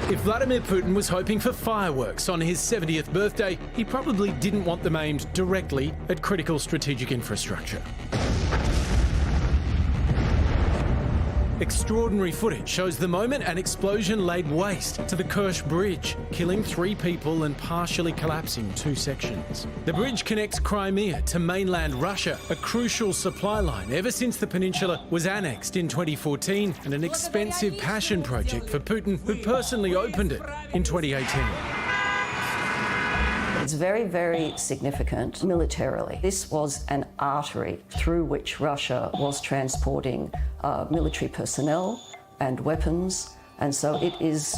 If Vladimir Putin was hoping for fireworks on his 70th birthday, he probably didn't want them aimed directly at critical strategic infrastructure. Extraordinary footage shows the moment an explosion laid waste to the Kerch Bridge, killing 3 people and partially collapsing 2 sections. The bridge connects Crimea to mainland Russia, a crucial supply line ever since the peninsula was annexed in 2014, and an expensive passion project for Putin, who personally opened it in 2018. It's very, very significant militarily. This was an artery through which Russia was transporting military personnel and weapons, and so it is,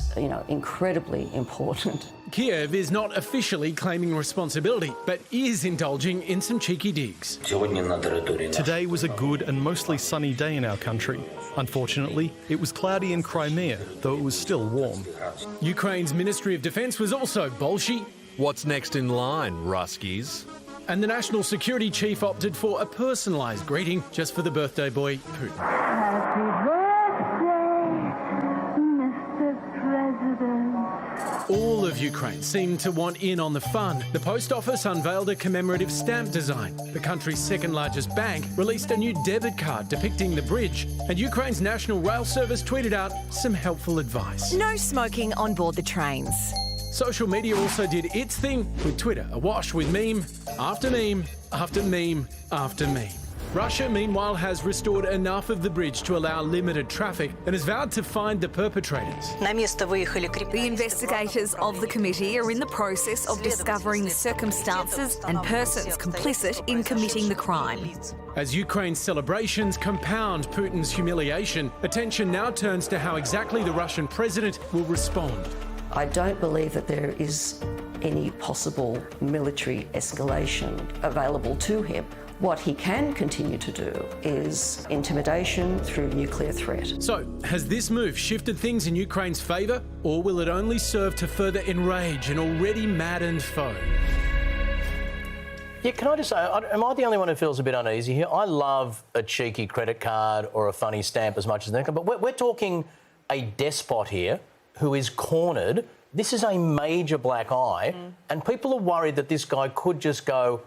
incredibly important. Kiev is not officially claiming responsibility, but is indulging in some cheeky digs. Today was a good and mostly sunny day in our country. Unfortunately, it was cloudy in Crimea, though it was still warm. Ukraine's Ministry of Defence was also bolshy. What's next in line, Ruskies? And the National Security Chief opted for a personalised greeting just for the birthday boy, Putin. Happy birthday, Mr. President. All of Ukraine seemed to want in on the fun. The post office unveiled a commemorative stamp design. The country's second largest bank released a new debit card depicting the bridge. And Ukraine's National Rail Service tweeted out some helpful advice. No smoking on board the trains. Social media also did its thing, with Twitter awash with meme after meme after meme after meme. Russia, meanwhile, has restored enough of the bridge to allow limited traffic and has vowed to find the perpetrators. The investigators of the committee are in the process of discovering the circumstances and persons complicit in committing the crime. As Ukraine's celebrations compound Putin's humiliation, attention now turns to how exactly the Russian president will respond. I don't believe that there is any possible military escalation available to him. What he can continue to do is intimidation through nuclear threat. So, has this move shifted things in Ukraine's favour, or will it only serve to further enrage an already maddened foe? Yeah, can I just say, am I the only one who feels a bit uneasy here? I love a cheeky credit card or a funny stamp as much as anything, but we're talking a despot here who is cornered. This is a major black eye, and people are worried that this guy could just go...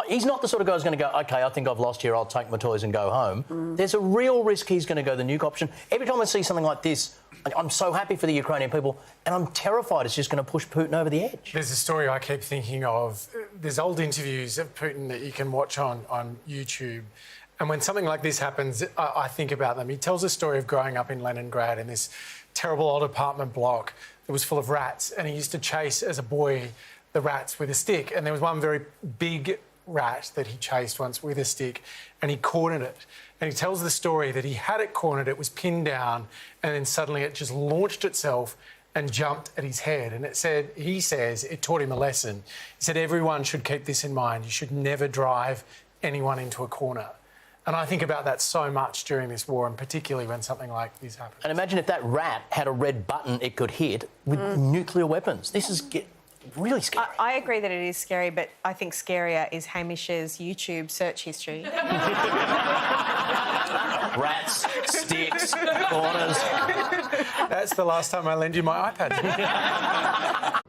He's not the sort of guy who's going to go, OK, I think I've lost here, I'll take my toys and go home. There's a real risk he's going to go the nuke option. Every time I see something like this, I'm so happy for the Ukrainian people, and I'm terrified it's just going to push Putin over the edge. There's a story I keep thinking of. There's old interviews of Putin that you can watch on YouTube. And when something like this happens, I think about them. He tells a story of growing up in Leningrad in this terrible old apartment block that was full of rats, and he used to chase, as a boy, the rats with a stick. And there was one very big rat that he chased once with a stick, and he cornered it. And he tells the story that he had it cornered, it was pinned down, and then suddenly it just launched itself and jumped at his head. And he says it taught him a lesson. He said everyone should keep this in mind. You should never drive anyone into a corner. And I think about that so much during this war, and particularly when something like this happens. And imagine if that rat had a red button it could hit with nuclear weapons. This is really scary. I agree that it is scary, but I think scarier is Hamish's YouTube search history. Rats, sticks, corners. That's the last time I lend you my iPad.